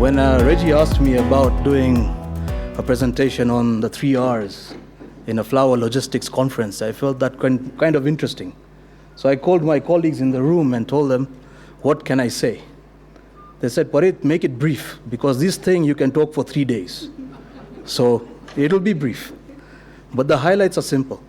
When Reggie asked me about doing a presentation on the 3Rs in a flower logistics conference, I felt that kind of interesting. So I called my colleagues in the room and told them, what can I say? They said, Parit, make it brief, because this thing you can talk for 3 days. So it'll be brief. But the highlights are simple.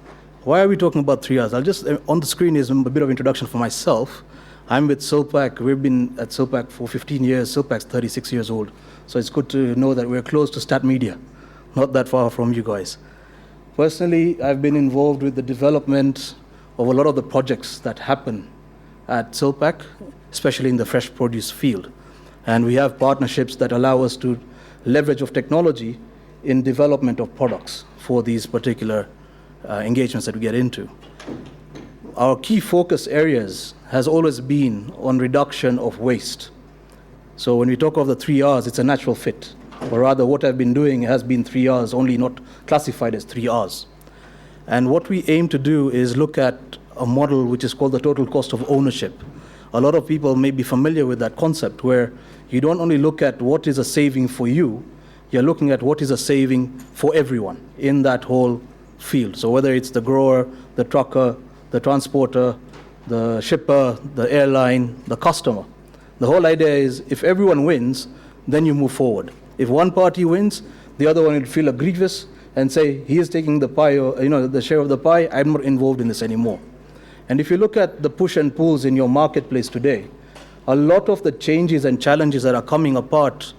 Why are we talking about 3Rs? I'll just, on the screen is a bit of introduction for myself. I'm with Silpack. We've been at Silpack for 15 years. Silpack's 36 years old. So it's good to know that we're close to Stat Media, not that far from you guys. Personally, I've been involved with the development of a lot of the projects that happen at Silpack, especially in the fresh produce field. And we have partnerships that allow us to leverage of technology in development of products for these particular engagements that we get into. Our key focus areas has always been on reduction of waste. So when we talk of the 3Rs, it's a natural fit. Or rather, what I've been doing has been 3Rs, only not classified as 3Rs. And what we aim to do is look at a model which is called the total cost of ownership. A lot of people may be familiar with that concept, where you don't only look at what is a saving for you, you're looking at what is a saving for everyone in that whole field. So whether it's the grower, the trucker, the transporter, the shipper, the airline, the customer. The whole idea is if everyone wins, then you move forward. If one party wins, the other one will feel grievous and say, he is taking the pie, or the share of the pie, I'm not involved in this anymore. And if you look at the push and pulls in your marketplace today, a lot of the changes and challenges that are coming apart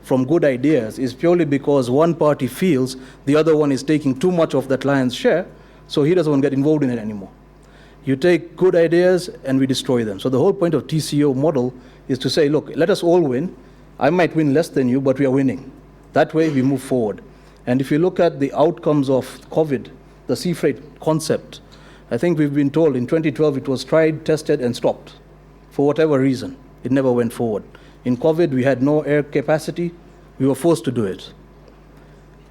from good ideas is purely because one party feels the other one is taking too much of that lion's share, so he doesn't want to get involved in it anymore. You take good ideas and we destroy them. So the whole point of TCO model is to say, look, let us all win. I might win less than you, but we are winning. That way we move forward. And if you look at the outcomes of COVID, the sea freight concept, I think we've been told in 2012 it was tried, tested, and stopped. For whatever reason, it never went forward. In COVID, we had no air capacity. We were forced to do it.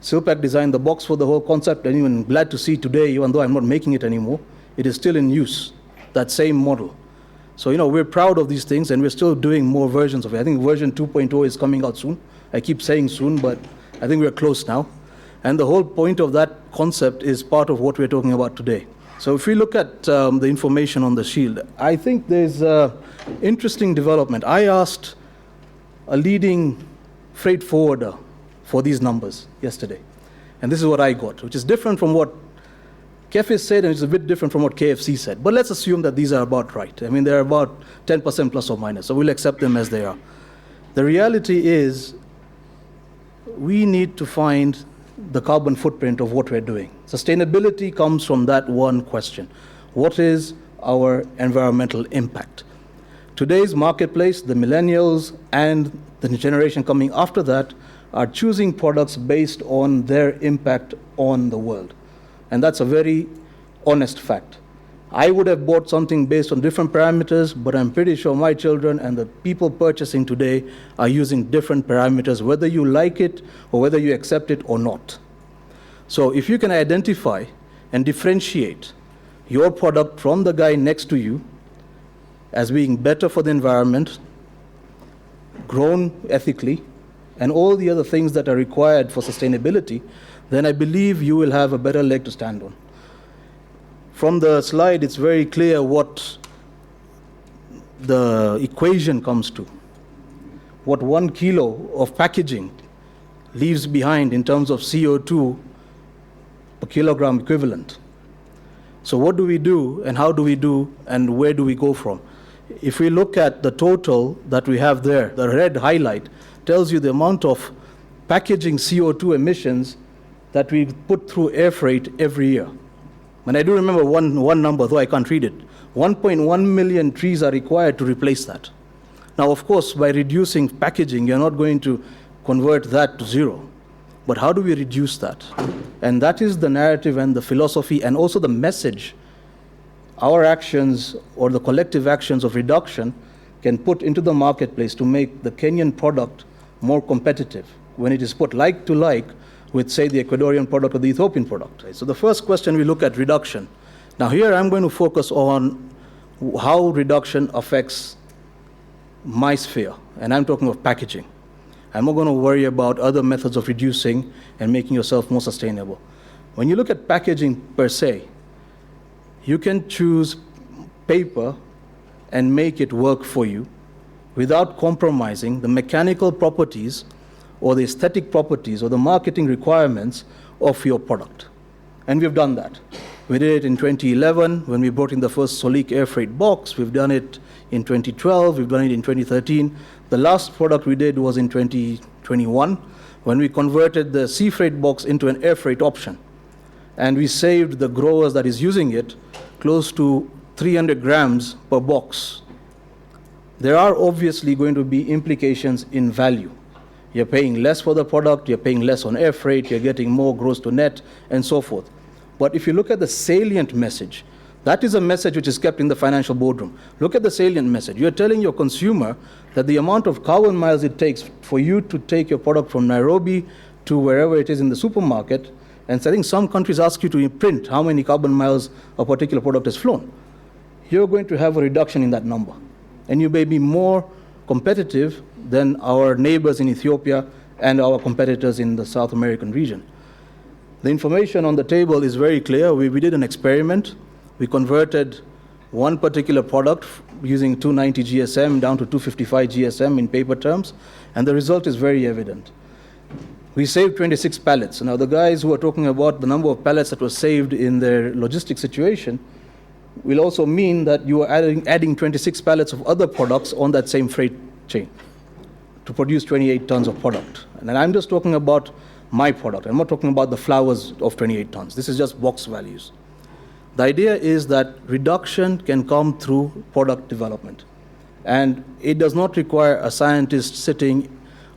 Silpack designed the box for the whole concept, and even glad to see today, even though I'm not making it anymore, it is still in use, that same model. So, we're proud of these things, and we're still doing more versions of it. I think version 2.0 is coming out soon. I keep saying soon, but I think we're close now. And the whole point of that concept is part of what we're talking about today. So if we look at the information on the shield, I think there's an interesting development. I asked a leading freight forwarder for these numbers yesterday. And this is what I got, which is different from what Kefi said, and it's a bit different from what KFC said. But let's assume that these are about right. I mean, they're about 10% plus or minus, so we'll accept them as they are. The reality is we need to find the carbon footprint of what we're doing. Sustainability comes from that one question. What is our environmental impact? Today's marketplace, the millennials and the generation coming after that are choosing products based on their impact on the world. And that's a very honest fact. I would have bought something based on different parameters, but I'm pretty sure my children and the people purchasing today are using different parameters, whether you like it or whether you accept it or not. So if you can identify and differentiate your product from the guy next to you as being better for the environment, grown ethically, and all the other things that are required for sustainability, then I believe you will have a better leg to stand on. From the slide, it's very clear what the equation comes to. What 1 kilo of packaging leaves behind in terms of CO2 per kilogram equivalent. So what do we do, and how do we do, and where do we go from? If we look at the total that we have there, the red highlight tells you the amount of packaging CO2 emissions that we put through air freight every year. And I do remember one number, though I can't read it. 1.1 million trees are required to replace that. Now, of course, by reducing packaging, you're not going to convert that to zero. But how do we reduce that? And that is the narrative and the philosophy and also the message our actions or the collective actions of reduction can put into the marketplace to make the Kenyan product more competitive when it is put like to like with, say, the Ecuadorian product or the Ethiopian product. So the first question, we look at reduction. Now here I'm going to focus on how reduction affects my sphere, and I'm talking of packaging. I'm not going to worry about other methods of reducing and making yourself more sustainable. When you look at packaging per se, you can choose paper and make it work for you without compromising the mechanical properties or the aesthetic properties or the marketing requirements of your product. And we've done that. We did it in 2011 when we brought in the first Solic air freight box. We've done it in 2012. We've done it in 2013. The last product we did was in 2021 when we converted the sea freight box into an air freight option. And we saved the growers that is using it close to 300 grams per box. There are obviously going to be implications in value. You're paying less for the product, you're paying less on air freight, you're getting more gross to net, and so forth. But if you look at the salient message, that is a message which is kept in the financial boardroom. Look at the salient message. You're telling your consumer that the amount of carbon miles it takes for you to take your product from Nairobi to wherever it is in the supermarket, and I think some countries ask you to print how many carbon miles a particular product has flown. You're going to have a reduction in that number. And you may be more competitive than our neighbors in Ethiopia and our competitors in the South American region. The information on the table is very clear. We did an experiment. We converted one particular product using 290 GSM down to 255 GSM in paper terms, and the result is very evident. We saved 26 pallets. Now, the guys who are talking about the number of pallets that were saved in their logistic situation will also mean that you are adding 26 pallets of other products on that same freight chain to produce 28 tons of product. And I'm just talking about my product. I'm not talking about the flowers of 28 tons. This is just box values. The idea is that reduction can come through product development. And it does not require a scientist sitting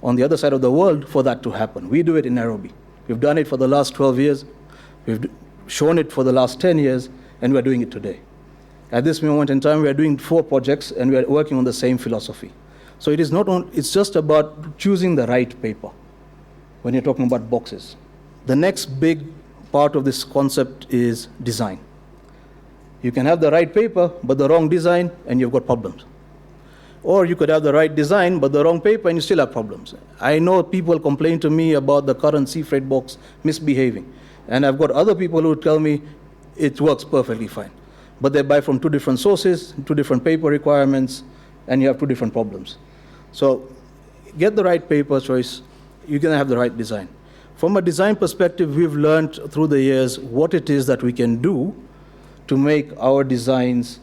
on the other side of the world for that to happen. We do it in Nairobi. We've done it for the last 12 years. We've shown it for the last 10 years, and we're doing it today. At this moment in time, we are doing 4 projects, and we are working on the same philosophy. So it is not only, it's just about choosing the right paper when you're talking about boxes. The next big part of this concept is design. You can have the right paper, but the wrong design, and you've got problems. Or you could have the right design, but the wrong paper, and you still have problems. I know people complain to me about the current sea freight box misbehaving. And I've got other people who tell me it works perfectly fine. But they buy from 2 different sources, 2 different paper requirements, and you have 2 different problems. So get the right paper choice, you're going to have the right design. From a design perspective, we've learned through the years what it is that we can do to make our designs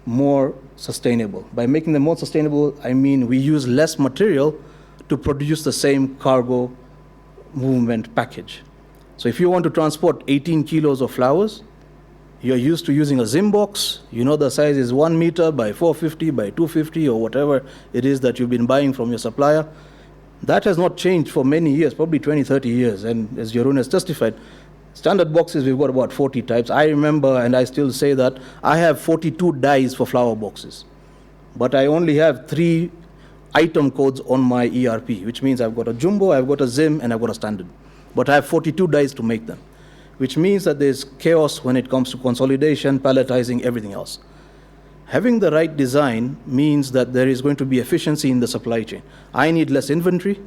more sustainable. By making them more sustainable, I mean we use less material to produce the same cargo movement package. So if you want to transport 18 kilos of flowers, you're used to using a Zim box. You know the size is 1 meter by 450 by 250 or whatever it is that you've been buying from your supplier. That has not changed for many years, probably 20, 30 years. And as Jeroen has testified, standard boxes, we've got about 40 types. I remember, and I still say that, I have 42 dies for flower boxes. But I only have 3 item codes on my ERP, which means I've got a jumbo, I've got a Zim, and I've got a standard. But I have 42 dies to make them, which means that there's chaos when it comes to consolidation, palletizing, everything else. Having the right design means that there is going to be efficiency in the supply chain. I need less inventory,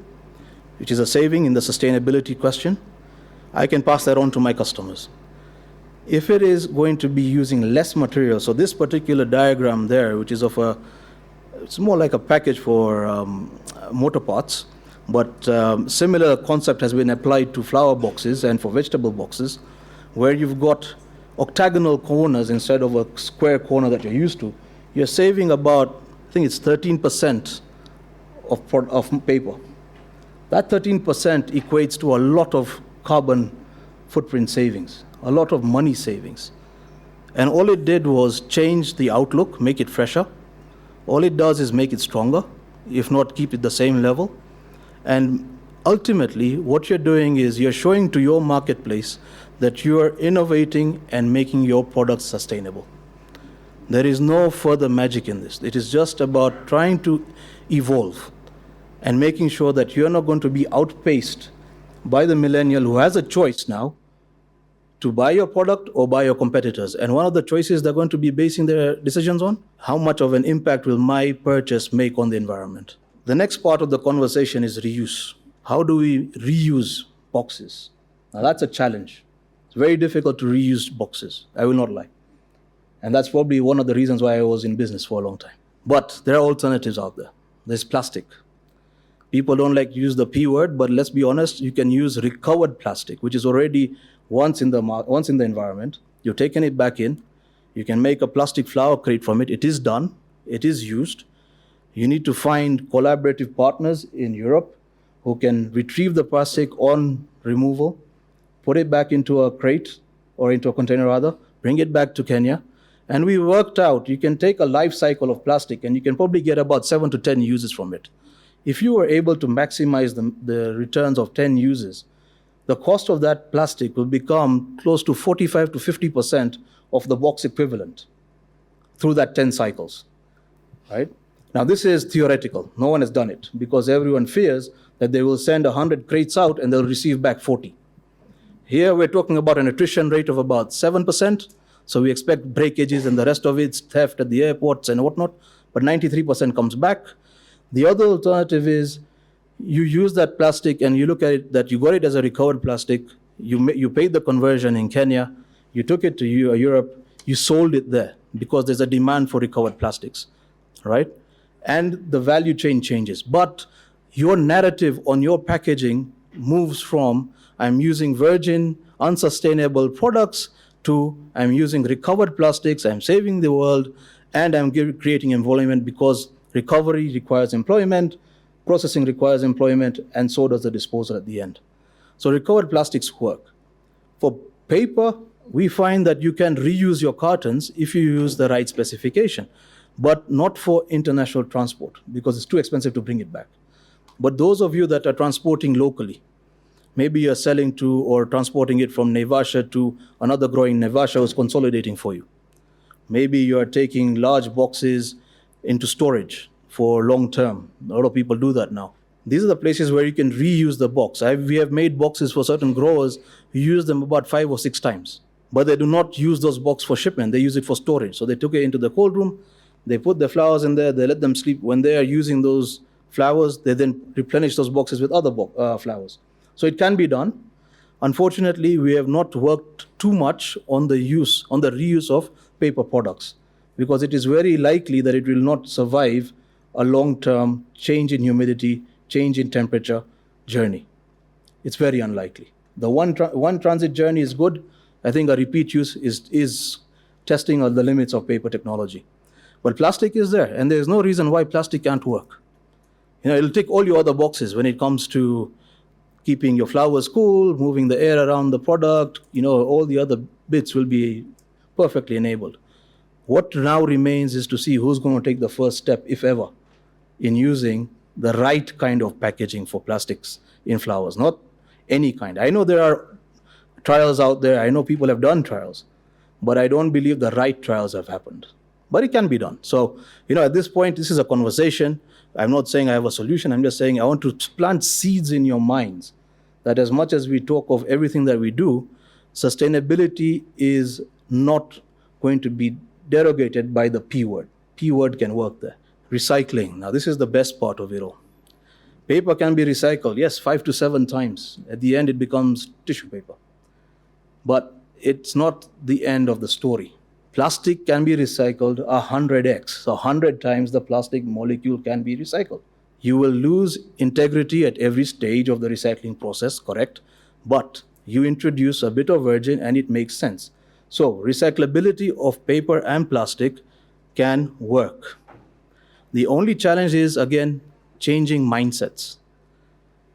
which is a saving in the sustainability question. I can pass that on to my customers. If it is going to be using less material, so this particular diagram there, which is it's more like a package for motor parts, but similar concept has been applied to flower boxes and for vegetable boxes, where you've got octagonal corners instead of a square corner that you're used to. You're saving about, I think it's 13% of paper. That 13% equates to a lot of carbon footprint savings, a lot of money savings. And all it did was change the outlook, make it fresher. All it does is make it stronger, if not keep it the same level. And ultimately, what you're doing is you're showing to your marketplace that you are innovating and making your products sustainable. There is no further magic in this. It is just about trying to evolve and making sure that you're not going to be outpaced by the millennial who has a choice now to buy your product or buy your competitors. And one of the choices they're going to be basing their decisions on, how much of an impact will my purchase make on the environment? The next part of the conversation is reuse. How do we reuse boxes? Now that's a challenge. It's very difficult to reuse boxes, I will not lie. And that's probably one of the reasons why I was in business for a long time. But there are alternatives out there. There's plastic. People don't like to use the P word, but let's be honest, you can use recovered plastic, which is already once in the environment. You're taking it back in. You can make a plastic flower crate from it. It is done. It is used. You need to find collaborative partners in Europe who can retrieve the plastic on removal, put it back into a crate or into a container rather, bring it back to Kenya. And we worked out you can take a life cycle of plastic and you can probably get about 7 to 10 uses from it. If you were able to maximize the returns of 10 uses, the cost of that plastic will become close to 45 to 50% of the box equivalent through that 10 cycles, right? Now, this is theoretical. No one has done it because everyone fears that they will send 100 crates out and they'll receive back 40. Here, we're talking about an attrition rate of about 7%. So we expect breakages and the rest of it's theft at the airports and whatnot, but 93% comes back. The other alternative is you use that plastic and you look at it that you got it as a recovered plastic, you paid the conversion in Kenya, you took it to Europe, you sold it there because there's a demand for recovered plastics, right? And the value chain changes. But your narrative on your packaging moves from I'm using virgin, unsustainable products to I'm using recovered plastics, I'm saving the world, and I'm creating employment because recovery requires employment, processing requires employment, and so does the disposal at the end. So recovered plastics work. For paper, we find that you can reuse your cartons if you use the right specification, but not for international transport because it's too expensive to bring it back. But those of you that are transporting locally, maybe you're selling to or transporting it from Naivasha to another growing Naivasha who's consolidating for you. Maybe you are taking large boxes into storage for long term. A lot of people do that now. These are the places where you can reuse the box. We have made boxes for certain growers who use them about 5 or 6 times. But they do not use those boxes for shipment. They use it for storage. So they took it into the cold room, they put the flowers in there, they let them sleep. When they are using those flowers, they then replenish those boxes with other flowers. So it can be done. Unfortunately, we have not worked too much on the reuse of paper products because it is very likely that it will not survive a long-term change in humidity, change in temperature journey. It's very unlikely. The one transit journey is good. I think a repeat use is testing the limits of paper technology. But plastic is there, and there's no reason why plastic can't work. It'll tick all your other boxes when it comes to keeping your flowers cool, moving the air around the product, all the other bits will be perfectly enabled. What now remains is to see who's going to take the first step, if ever, in using the right kind of packaging for plastics in flowers, not any kind. I know there are trials out there. I know people have done trials, but I don't believe the right trials have happened. But it can be done. So, at this point, this is a conversation. I'm not saying I have a solution. I'm just saying I want to plant seeds in your minds that as much as we talk of everything that we do, sustainability is not going to be derogated by the P word. P word can work there. Recycling. Now, this is the best part of it all. Paper can be recycled, yes, 5 to 7 times. At the end, it becomes tissue paper. But it's not the end of the story. Plastic can be recycled 100x, so 100 times the plastic molecule can be recycled. You will lose integrity at every stage of the recycling process, correct? But you introduce a bit of virgin and it makes sense. So recyclability of paper and plastic can work. The only challenge is, again, changing mindsets.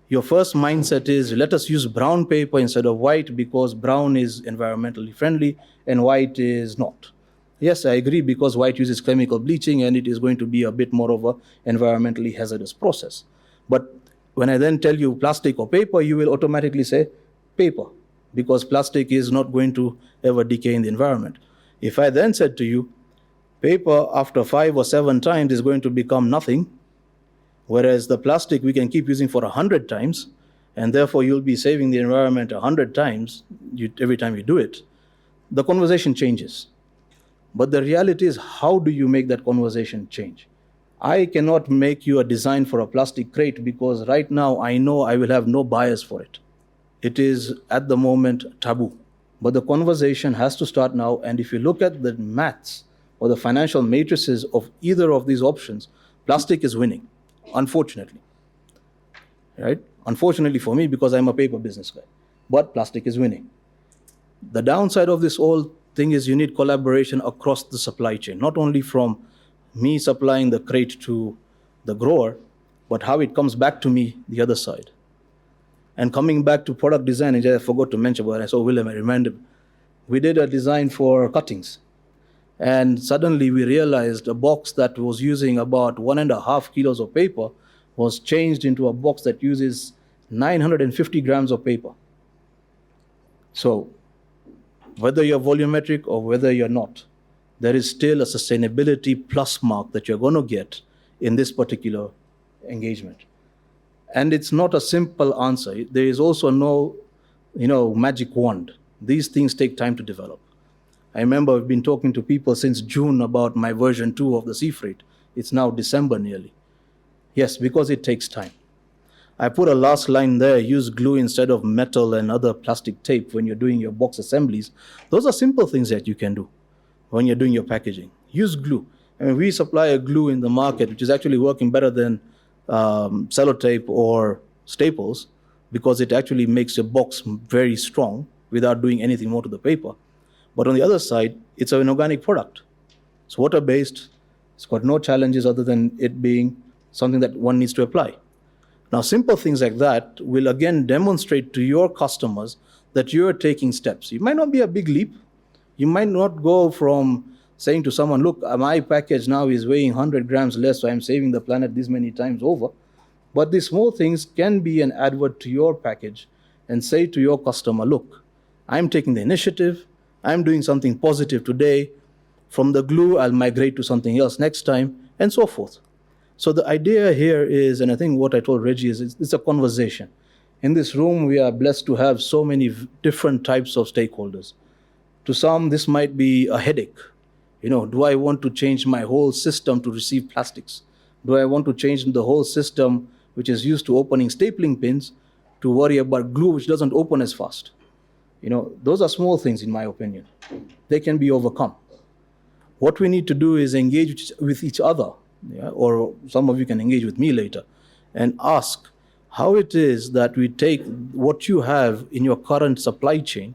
Your first mindset is, let us use brown paper instead of white because brown is environmentally friendly and white is not. Yes, I agree because white uses chemical bleaching and it is going to be a bit more of an environmentally hazardous process. But when I then tell you plastic or paper, you will automatically say paper because plastic is not going to ever decay in the environment. If I then said to you, paper after 5 or 7 times is going to become nothing, whereas the plastic we can keep using for 100 times, and therefore you'll be saving the environment 100 times every time you do it, the conversation changes. But the reality is, how do you make that conversation change? I cannot make you a design for a plastic crate because right now I know I will have no buyers for it. It is at the moment taboo. But the conversation has to start now. And if you look at the maths or the financial matrices of either of these options, plastic is winning, unfortunately. Right? Unfortunately for me, because I'm a paper business guy. But plastic is winning. The downside of this whole thing is you need collaboration across the supply chain, not only from me supplying the crate to the grower, but how it comes back to me the other side. And coming back to product design, I forgot to mention, but I saw William, I reminded him. We did a design for cuttings. And suddenly we realized a box that was using about 1.5 kilos of paper was changed into a box that uses 950 grams of paper. So whether you're volumetric or whether you're not, there is still a sustainability plus mark that you're going to get in this particular engagement. And it's not a simple answer. There is also no, magic wand. These things take time to develop. I remember I've been talking to people since June about my version 2 of the sea freight. It's now December nearly. Yes, because it takes time. I put a last line there, use glue instead of metal and other plastic tape when you're doing your box assemblies. Those are simple things that you can do when you're doing your packaging. Use glue. I mean, we supply a glue in the market, which is actually working better than sellotape or staples because it actually makes your box very strong without doing anything more to the paper. But on the other side, it's an organic product. It's water-based. It's got no challenges other than it being something that one needs to apply. Now, simple things like that will again demonstrate to your customers that you're taking steps. It might not be a big leap. You might not go from saying to someone, look, my package now is weighing 100 grams less, so I'm saving the planet this many times over. But these small things can be an advert to your package and say to your customer, look, I'm taking the initiative. I'm doing something positive today. From the glue, I'll migrate to something else next time, and so forth. So the idea here is, and I think what I told Reggie is, it's a conversation. In this room, we are blessed to have so many different types of stakeholders. To some, this might be a headache. Do I want to change my whole system to receive plastics? Do I want to change the whole system, which is used to opening stapling pins, to worry about glue, which doesn't open as fast? Those are small things, in my opinion. They can be overcome. What we need to do is engage with each other, or some of you can engage with me later, and ask how it is that we take what you have in your current supply chain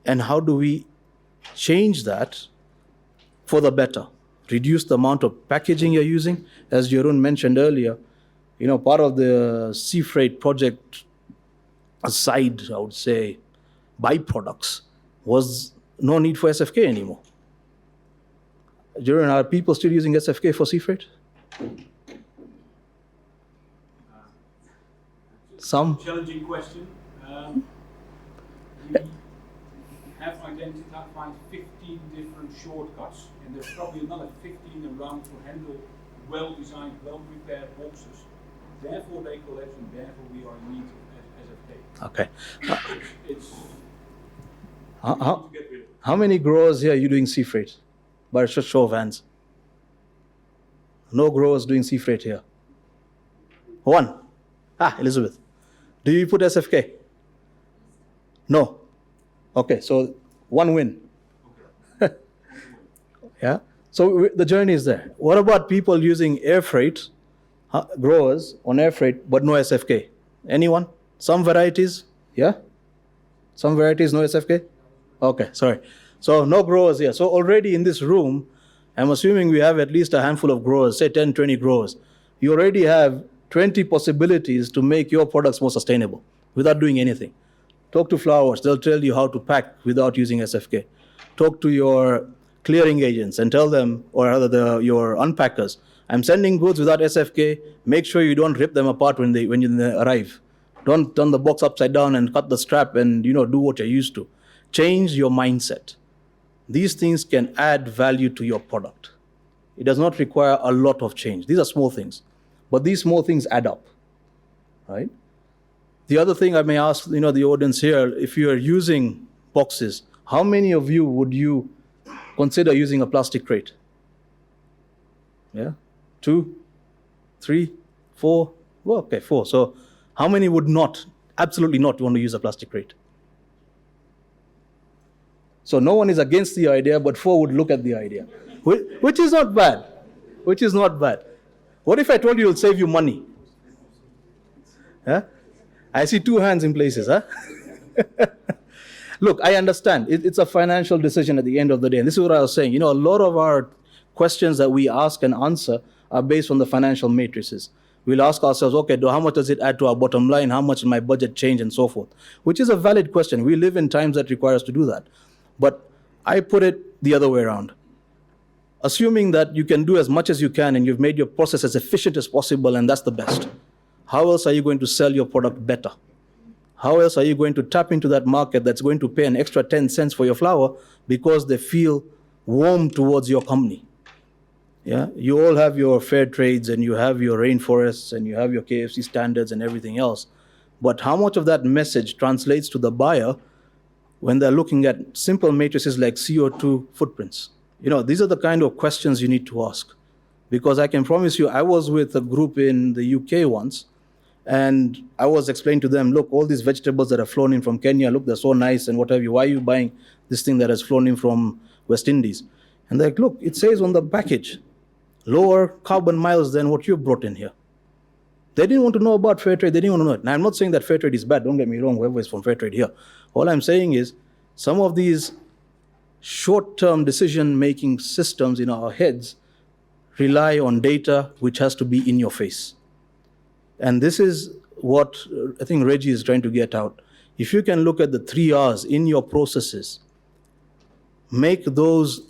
and how do we change that for the better. Reduce the amount of packaging you're using. As Jeroen mentioned earlier, part of the sea freight project aside, I would say, byproducts was no need for SFK anymore. Jeroen, are people still using SFK for sea freight? Some? Challenging question. We have identified 15 different shortcuts, and there's probably another 15 around to handle well-designed, well-prepared boxes. Therefore, they collapse, and therefore we are in need of SFK. Okay. It's how many growers here are you doing sea freight? By a show of hands. No growers doing sea freight here. One. Elizabeth. Do you put SFK? No. Okay, so one win. Okay. Yeah. So the journey is there. What about people using air freight, growers on air freight, but no SFK? Anyone? Some varieties? Yeah? Some varieties, no SFK? Okay, sorry. So no growers here. So already in this room, I'm assuming we have at least a handful of growers, say 10, 20 growers. You already have 20 possibilities to make your products more sustainable without doing anything. Talk to flowers. They'll tell you how to pack without using SFK. Talk to your clearing agents and tell them, or rather your unpackers, I'm sending goods without SFK. Make sure you don't rip them apart when you arrive. Don't turn the box upside down and cut the strap and do what you're used to. Change your mindset. These things can add value to your product. It does not require a lot of change. These are small things, but these small things add up, right? The other thing I may ask, the audience here, if you are using boxes, how many of you would you consider using a plastic crate? Yeah, 2, 3, 4. Well, okay, 4. So how many would not, absolutely not, want to use a plastic crate? So no one is against the idea, but 4 would look at the idea, which is not bad. Which is not bad. What if I told you it'll save you money? Huh? I see 2 hands in places, huh? Look, I understand. It's a financial decision at the end of the day. And this is what I was saying. A lot of our questions that we ask and answer are based on the financial matrices. We'll ask ourselves, okay, how much does it add to our bottom line? How much will my budget change and so forth? Which is a valid question. We live in times that require us to do that. But I put it the other way around. Assuming that you can do as much as you can and you've made your process as efficient as possible and that's the best, how else are you going to sell your product better? How else are you going to tap into that market that's going to pay an extra 10 cents for your flour because they feel warm towards your company? Yeah, you all have your fair trades and you have your rainforests and you have your KFC standards and everything else. But how much of that message translates to the buyer when they're looking at simple matrices like CO2 footprints? These are the kind of questions you need to ask. Because I can promise you, I was with a group in the UK once, and I was explaining to them, look, all these vegetables that have flown in from Kenya, look, they're so nice and what have you. Why are you buying this thing that has flown in from West Indies? And they're like, look, it says on the package, lower carbon miles than what you brought in here. They didn't want to know about fair trade. They didn't want to know it. Now, I'm not saying that fair trade is bad. Don't get me wrong, whoever is from fair trade here. All I'm saying is some of these short-term decision-making systems in our heads rely on data which has to be in your face. And this is what I think Reggie is trying to get out. If you can look at the 3 R's in your processes, make those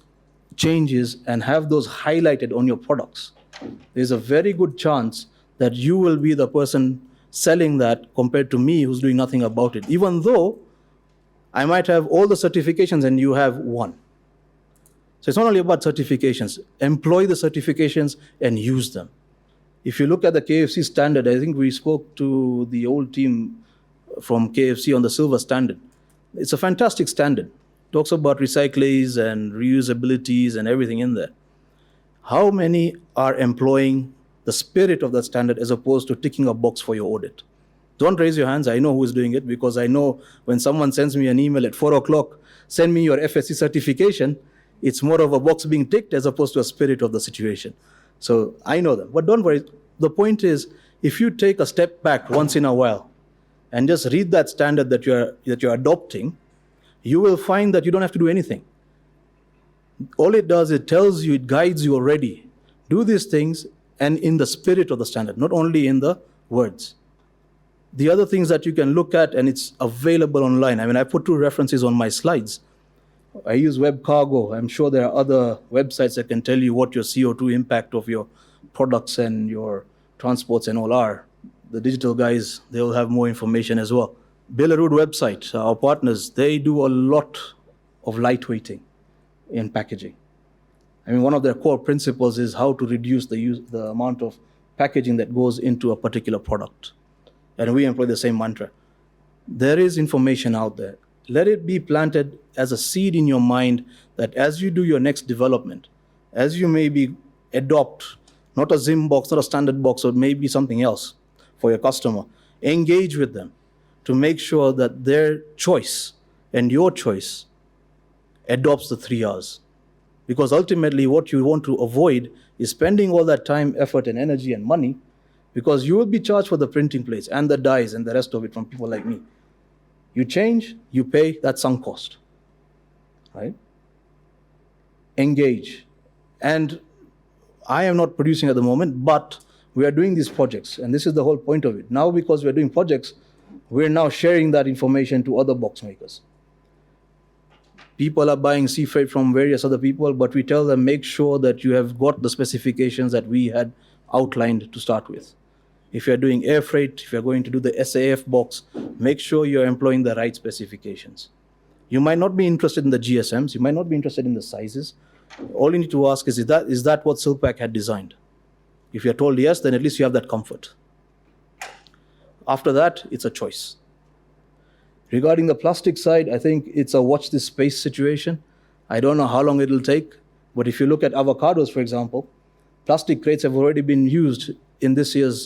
changes and have those highlighted on your products, there's a very good chance that you will be the person selling that compared to me who's doing nothing about it, even though I might have all the certifications and you have one. So it's not only about certifications. Employ the certifications and use them. If you look at the KFC standard, I think we spoke to the old team from KFC on the silver standard. It's a fantastic standard. Talks about recyclables and reusabilities and everything in there. How many are employing the spirit of that standard as opposed to ticking a box for your audit? Don't raise your hands. I know who is doing it because I know when someone sends me an email at 4 o'clock, send me your FSC certification, it's more of a box being ticked as opposed to a spirit of the situation. So I know them. But don't worry. The point is, if you take a step back once in a while and just read that standard that you're adopting, you will find that you don't have to do anything. All it does, it tells you, it guides you already. Do these things and in the spirit of the standard, not only in the words. The other things that you can look at, and it's available online. I mean, I put 2 references on my slides. I use WebCargo. I'm sure there are other websites that can tell you what your CO2 impact of your products and your transports and all are. The digital guys, they will have more information as well. Billerud website, our partners, they do a lot of lightweighting in packaging. I mean, one of their core principles is how to reduce the amount of packaging that goes into a particular product. And we employ the same mantra. There is information out there. Let it be planted as a seed in your mind that as you do your next development, as you maybe adopt, not a Zim box, not a standard box, or maybe something else for your customer, engage with them to make sure that their choice and your choice adopts the 3 R's. Because ultimately what you want to avoid is spending all that time, effort, and energy and money, because you will be charged for the printing plates and the dyes and the rest of it from people like me. You change, you pay, that's sunk cost. Right? Engage. And I am not producing at the moment, but we are doing these projects, and this is the whole point of it. Now, because we are doing projects, we're now sharing that information to other box makers. People are buying sea freight from various other people, but we tell them, make sure that you have got the specifications that we had outlined to start with. If you're doing air freight, if you're going to do the SAF box, make sure you're employing the right specifications. You might not be interested in the GSMs, you might not be interested in the sizes. All you need to ask is that what Silpack had designed? If you're told yes, then at least you have that comfort. After that, it's a choice. Regarding the plastic side, I think it's a watch this space situation. I don't know how long it'll take, but if you look at avocados, for example, plastic crates have already been used in this year's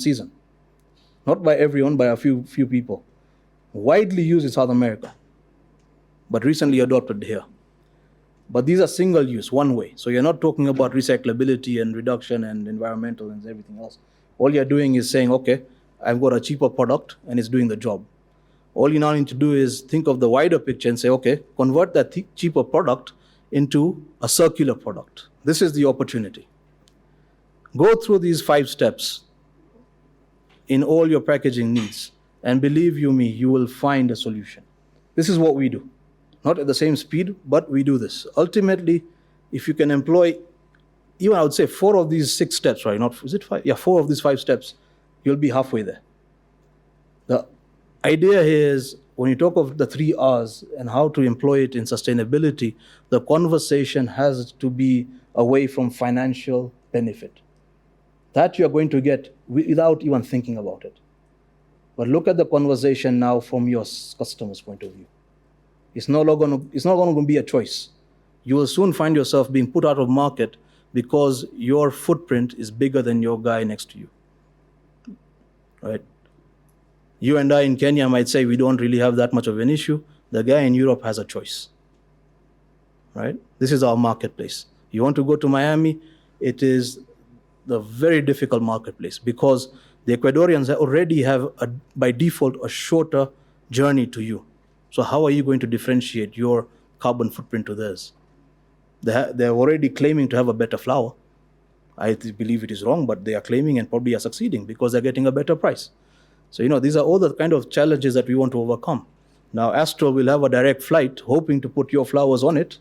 season. Not by everyone, by a few people. Widely used in South America, but recently adopted here. But these are single use, one way. So you're not talking about recyclability and reduction and environmental and everything else. All you're doing is saying, okay, I've got a cheaper product and it's doing the job. All you now need to do is think of the wider picture and say, okay, convert that cheaper product into a circular product. This is the opportunity. Go through these 5 steps in all your packaging needs, and believe you me, you will find a solution. This is what we do. Not at the same speed, but we do this. Ultimately, if you can employ, even I would say 4 of these 6 steps, right? Not, is it 5? Yeah, 4 of these 5 steps, you'll be halfway there. The idea here is, when you talk of the 3 R's and how to employ it in sustainability, the conversation has to be away from financial benefit. That you're going to get without even thinking about it. But look at the conversation now from your customer's point of view. It's no longer going to be a choice. You will soon find yourself being put out of market because your footprint is bigger than your guy next to you. Right? You and I in Kenya might say we don't really have that much of an issue. The guy in Europe has a choice. Right? This is our marketplace. You want to go to Miami, it is the very difficult marketplace because the Ecuadorians already have, by default, a shorter journey to you. So how are you going to differentiate your carbon footprint to theirs? They're already claiming to have a better flour. I believe it is wrong, but they are claiming and probably are succeeding because they're getting a better price. So, these are all the kind of challenges that we want to overcome. Now, Astral will have a direct flight hoping to put your flowers on it.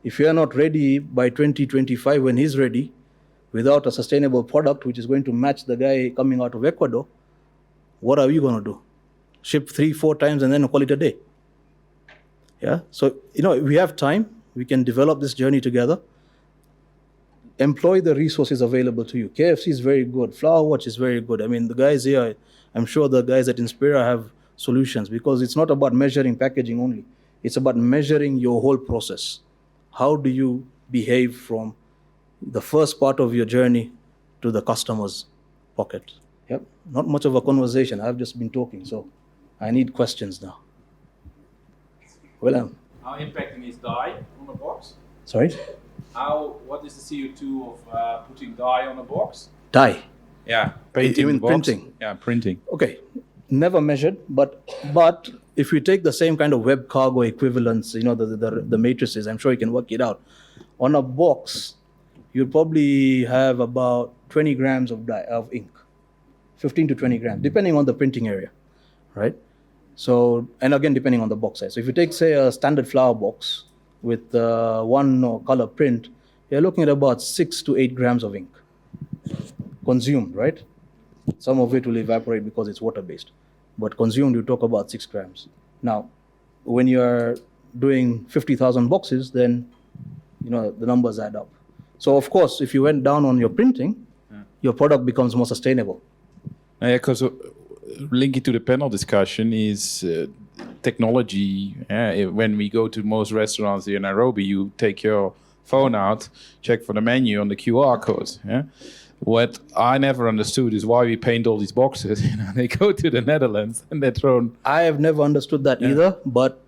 If you are not ready by 2025 when he's ready, without a sustainable product which is going to match the guy coming out of Ecuador, what are we going to do? Ship 3-4 times and then call it a day? Yeah. So, we have time. We can develop this journey together. Employ the resources available to you. KFC is very good. Flower Watch is very good. I mean, the guys here, I'm sure the guys at Inspira have solutions because it's not about measuring packaging only. It's about measuring your whole process. How do you behave from the first part of your journey to the customer's pocket? Yep. Not much of a conversation. I've just been talking, so I need questions now. Willem. How impacting is dye on a box? Sorry? What is the CO2 of putting dye on a box? Dye? Yeah. You mean printing? Yeah, printing. Okay. Never measured, but if you take the same kind of web cargo equivalents, the matrices, I'm sure you can work it out. On a box, you'll probably have about 20 grams of ink, 15 to 20 grams, depending on the printing area, right? So, and again, depending on the box size. So if you take, say, a standard flower box with one color print, you're looking at about 6 to 8 grams of ink consumed, right? Some of it will evaporate because it's water-based. But consumed, you talk about 6 grams. Now, when you're doing 50,000 boxes, then, the numbers add up. So, of course, if you went down on your printing, your product becomes more sustainable. Yeah, because linking to the panel discussion is technology. When we go to most restaurants here in Nairobi, you take your phone out, check for the menu on the QR code. Yeah? What I never understood is why we paint all these boxes. They go to the Netherlands and they're thrown. I have never understood that either, but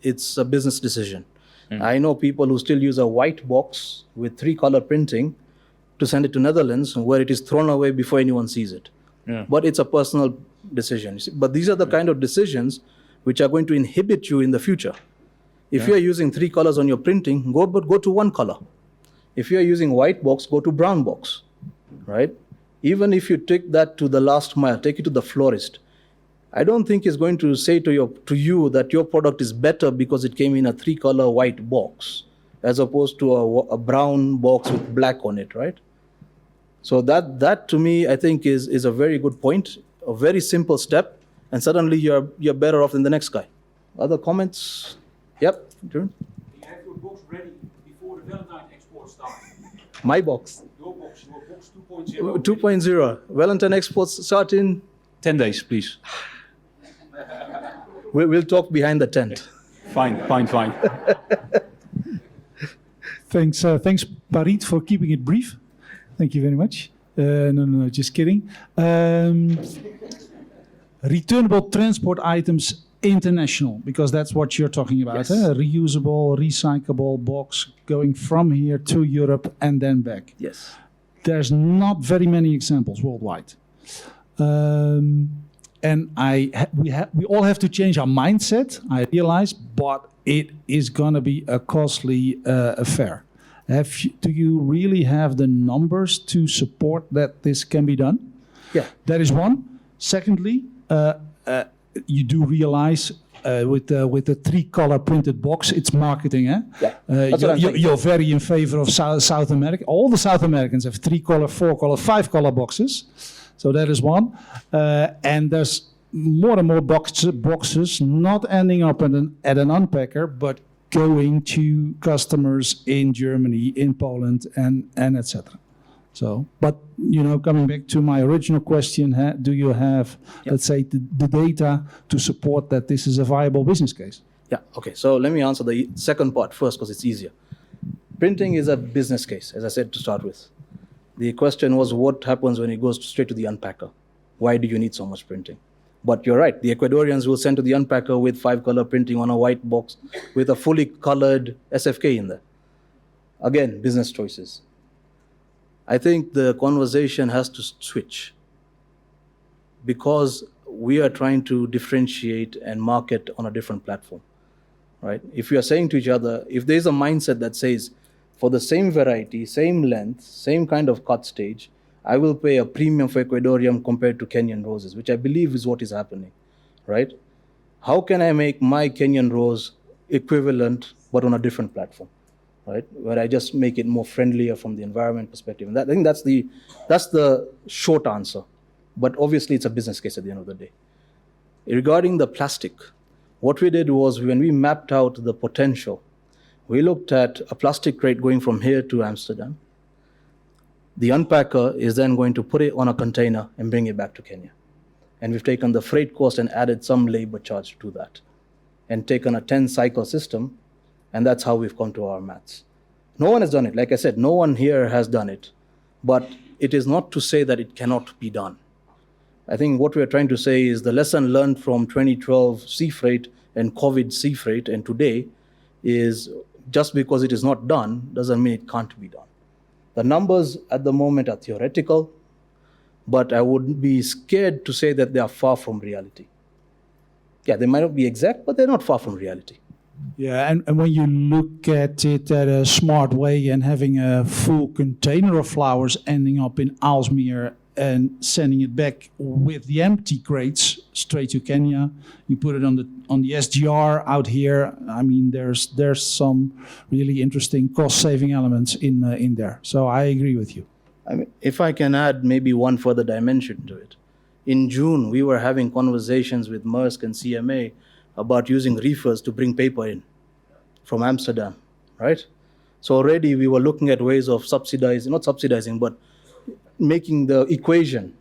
it's a business decision. I know people who still use a white box with 3-color printing to send it to Netherlands, where it is thrown away before anyone sees it. Yeah. But it's a personal decision. But these are the kind of decisions which are going to inhibit you in the future. If you're using 3 colors on your printing, go to 1 color. If you're using white box, go to brown box, right? Even if you take that to the last mile, take it to the florist, I don't think he's going to say to you that your product is better because it came in a 3-color white box as opposed to a brown box with black on it, right? So that to me, I think is a very good point, a very simple step, and suddenly you're better off than the next guy. Other comments? Yep. You have your box ready before the Valentine export starts. My box? Your box 2.0. 2.0. Valentine exports start in 10 days, please. We'll talk behind the tent. Fine. Thanks, Parit, for keeping it brief. Thank you very much. No, just kidding. Returnable transport items international, because that's what you're talking about. Yes. Reusable, recyclable box going from here to Europe and then back. Yes. There's not very many examples worldwide. And we all have to change our mindset, I realize, but it is going to be a costly affair. Do you really have the numbers to support that this can be done? Yeah. That is one. Secondly, you do realize with the 3-color printed box, it's marketing, eh? Yeah. That's what I'm saying. You're very in favor of South America. All the South Americans have 3-color, 4-color, 5-color boxes. So that is one. And there's more and more boxes not ending up at an unpacker, but going to customers in Germany, in Poland, and etc. So, but coming back to my original question, do you have, let's say, the data to support that this is a viable business case? Yeah, okay. So let me answer the second part first because it's easier. Printing is a business case, as I said to start with. The question was what happens when it goes straight to the unpacker? Why do you need so much printing? But you're right, the Ecuadorians will send to the unpacker with 5-color printing on a white box with a fully colored SFK in there. Again, business choices. I think the conversation has to switch because we are trying to differentiate and market on a different platform, right? If you are saying to each other, if there's a mindset that says, for the same variety, same length, same kind of cut stage, I will pay a premium for Ecuadorian compared to Kenyan roses, which I believe is what is happening, right? How can I make my Kenyan rose equivalent but on a different platform, right? Where I just make it more friendlier from the environment perspective. And I think that's the short answer. But obviously it's a business case at the end of the day. Regarding the plastic, what we did was when we mapped out the potential, we looked at a plastic crate going from here to Amsterdam. The unpacker is then going to put it on a container and bring it back to Kenya. And we've taken the freight cost and added some labor charge to that and taken a 10-cycle system, and that's how we've come to our maths. No one has done it. Like I said, no one here has done it. But it is not to say that it cannot be done. I think what we're trying to say is the lesson learned from 2012 sea freight and COVID sea freight and today is just because it is not done doesn't mean it can't be done. The numbers at the moment are theoretical, but I would be scared to say that they are far from reality. Yeah, they might not be exact, but they're not far from reality. Yeah, and when you look at it at a smart way and having a full container of flowers ending up in Aalsmeer and sending it back with the empty crates straight to Kenya, you put it on the SGR out here. I mean, there's some really interesting cost-saving elements in there. So I agree with you. I mean, if I can add maybe one further dimension to it. In June, we were having conversations with Maersk and CMA about using reefers to bring paper in from Amsterdam, right? So already we were looking at ways of not subsidizing, but making the equation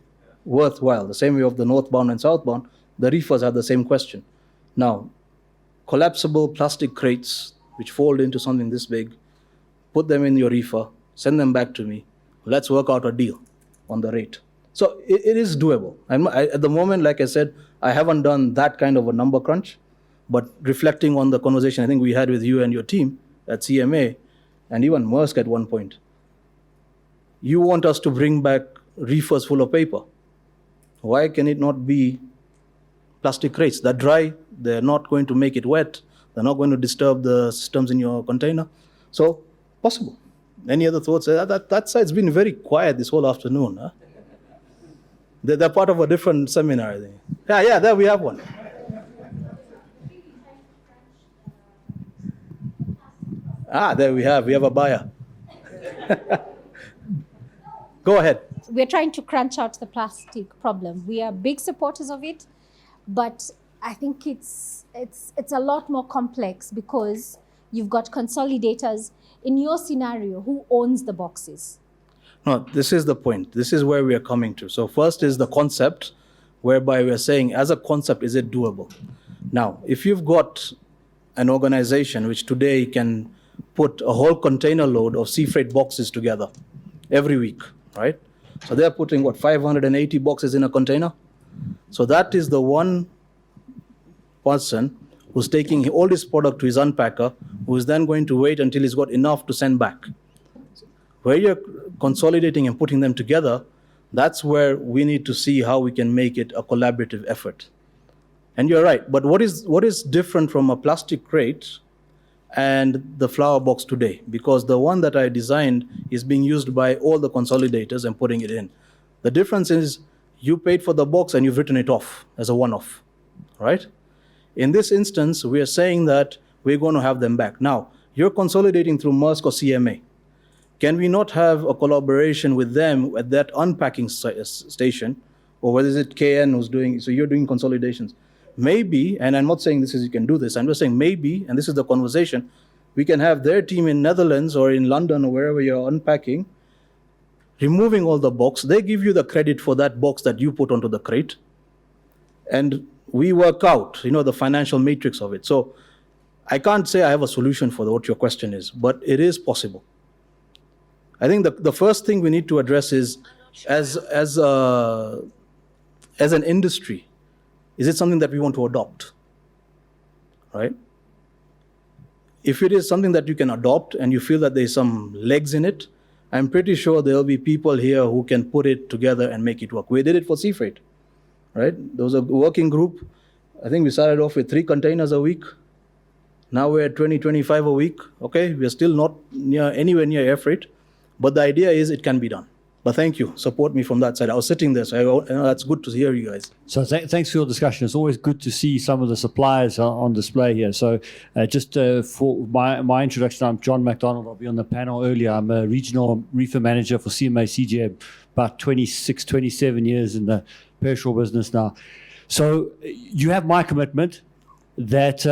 worthwhile. The same way of the northbound and southbound, the reefers have the same question. Now, collapsible plastic crates, which fold into something this big, put them in your reefer, send them back to me. Let's work out a deal on the rate. So it is doable. At the moment, like I said, I haven't done that kind of a number crunch, but reflecting on the conversation I think we had with you and your team at CMA, and even Maersk at one point, you want us to bring back reefers full of paper. Why can it not be plastic crates? They're dry, they're not going to make it wet, they're not going to disturb the systems in your container. So, possible. Any other thoughts? That side's been very quiet this whole afternoon. Huh? They're part of a different seminar, I think. Yeah, there we have one. There we have a buyer. Go ahead. We're trying to crunch out the plastic problem. We are big supporters of it, but I think it's a lot more complex because you've got consolidators. In your scenario, who owns the boxes? No, this is the point. This is where we are coming to. So first is the concept, whereby we're saying, as a concept, is it doable? Now, if you've got an organization which today can put a whole container load of sea freight boxes together every week, right? So they're putting, 580 boxes in a container? So that is the one person who's taking all this product to his unpacker, who is then going to wait until he's got enough to send back. Where you're consolidating and putting them together, that's where we need to see how we can make it a collaborative effort. And you're right, but what is different from a plastic crate and the flower box today? Because the one that I designed is being used by all the consolidators and putting it in. The difference is you paid for the box and you've written it off as a one-off, right? In this instance, we are saying that we're going to have them back. Now, you're consolidating through Maersk or CMA. Can we not have a collaboration with them at that unpacking station? Or whether is it KN who's doing, so you're doing consolidations. Maybe, and I'm not saying this is you can do this, I'm just saying maybe, and this is the conversation, we can have their team in Netherlands or in London or wherever you're unpacking, removing all the box. They give you the credit for that box that you put onto the crate. And we work out, the financial matrix of it. So I can't say I have a solution for what your question is, but it is possible. I think the first thing we need to address is, as an industry, is it something that we want to adopt, right? If it is something that you can adopt and you feel that there's some legs in it, I'm pretty sure there'll be people here who can put it together and make it work. We did it for sea freight, right? There was a working group. I think we started off with 3 containers a week. Now we're at 20, 25 a week. Okay, we're still not anywhere near air freight, but the idea is it can be done. But thank you. Support me from that side. I was sitting there, so that's good to hear you guys. So thanks for your discussion. It's always good to see some of the suppliers on display here. So just for my introduction, I'm John McDonald. I'll be on the panel earlier. I'm a regional reefer manager for CMA CGM, about 26, 27 years in the perishable business now. So you have my commitment that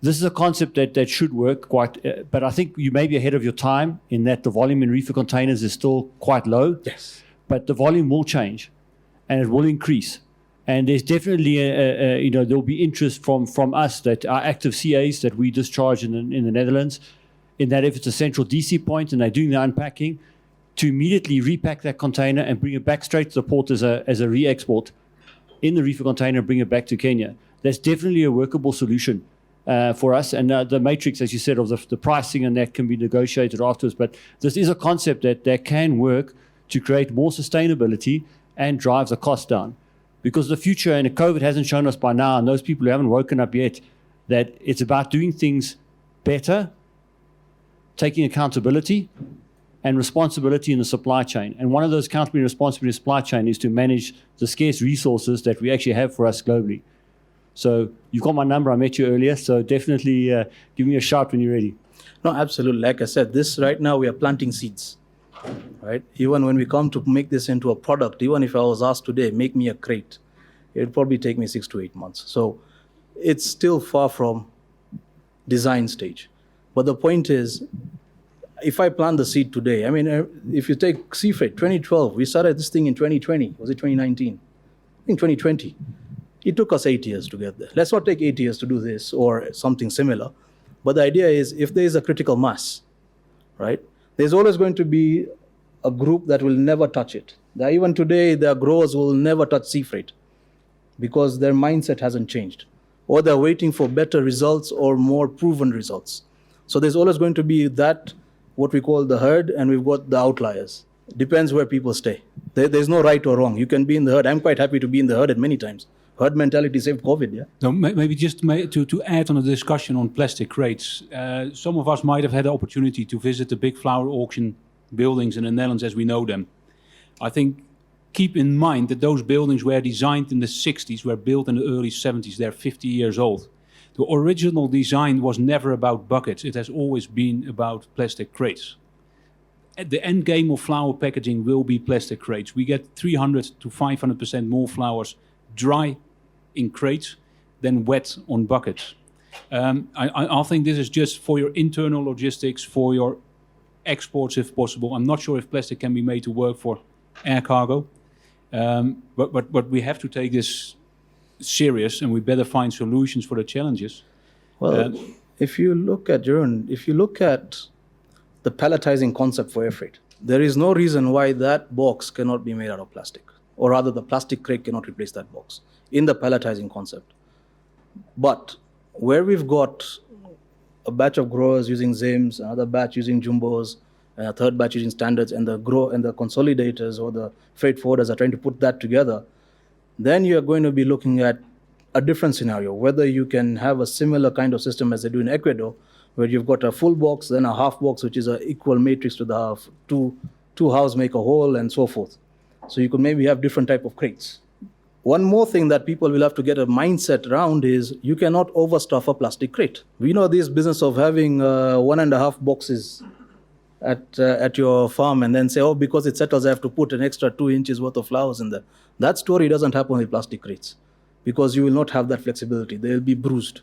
this is a concept that should work quite, but I think you may be ahead of your time in that the volume in reefer containers is still quite low. Yes. But the volume will change and it will increase. And there's definitely, there'll be interest from us that are active CAs that we discharge in the Netherlands, in that if it's a central DC point and they're doing the unpacking, to immediately repack that container and bring it back straight to the port as a re-export in the reefer container and bring it back to Kenya. That's definitely a workable solution for us. And the matrix, as you said, of the pricing and that can be negotiated afterwards. But this is a concept that can work to create more sustainability and drive the cost down. Because the future, and COVID hasn't shown us by now, and those people who haven't woken up yet, that it's about doing things better, taking accountability and responsibility in the supply chain. And one of those accountability and responsibility in the supply chain is to manage the scarce resources that we actually have for us globally. So you've got my number. I met you earlier. So definitely give me a shout when you're ready. No, absolutely. Like I said, this right now we are planting seeds, right? Even when we come to make this into a product, even if I was asked today, make me a crate, it would probably take me 6 to 8 months. So it's still far from design stage. But the point is, if I plant the seed today, I mean, if you take sea freight, 2012, we started this thing in 2020. Was it 2019? I think 2020. It took us 8 years to get there. Let's not take 8 years to do this or something similar. But the idea is, if there is a critical mass, right, there's always going to be a group that will never touch it. Even today, there are growers who will never touch sea freight because their mindset hasn't changed. Or they're waiting for better results or more proven results. So there's always going to be that, what we call the herd, and we've got the outliers. Depends where people stay. There's no right or wrong. You can be in the herd. I'm quite happy to be in the herd at many times. Herd mentality saved COVID, yeah? So maybe just to add on the discussion on plastic crates, some of us might have had the opportunity to visit the big flower auction buildings in the Netherlands as we know them. I think keep in mind that those buildings were designed in the 60s, were built in the early 70s, they're 50 years old. The original design was never about buckets, it has always been about plastic crates. At the end game of flower packaging will be plastic crates. We get 300 to 500% more flowers dry in crates than wet on buckets. I think this is just for your internal logistics, for your exports if possible. I'm not sure if plastic can be made to work for air cargo, but we have to take this serious and we better find solutions for the challenges. Well, if you look at the palletizing concept for air freight, there is no reason why that box cannot be made out of plastic, or rather the plastic crate cannot replace that box in the palletizing concept. But where we've got a batch of growers using ZIMs, another batch using Jumbos, and a third batch using standards, and the consolidators or the freight forwarders are trying to put that together, then you're going to be looking at a different scenario, whether you can have a similar kind of system as they do in Ecuador, where you've got a full box, then a half box, which is an equal matrix to the half, two halves make a whole, and so forth. So you could maybe have different type of crates. One more thing that people will have to get a mindset around is you cannot overstuff a plastic crate. We know this business of having 1.5 boxes at your farm and then say, oh, because it settles, I have to put an extra 2 inches worth of flowers in there. That story doesn't happen with plastic crates because you will not have that flexibility. They will be bruised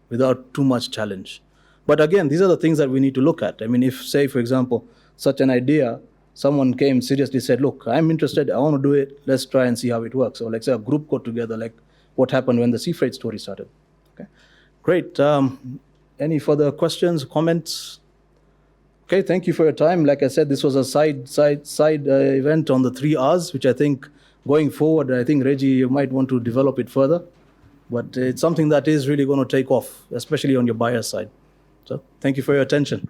without too much challenge. But again, these are the things that we need to look at. I mean, if, say, for example, such an idea, someone came seriously said, look, I'm interested, I want to do it, let's try and see how it works. So like say a group got together, like what happened when the sea freight story started. Okay, great. Any further questions, comments? Okay, thank you for your time. Like I said, this was a side event on the 3 Rs, which I think going forward, I think Reggie, you might want to develop it further. But it's something that is really going to take off, especially on your buyer side. So thank you for your attention.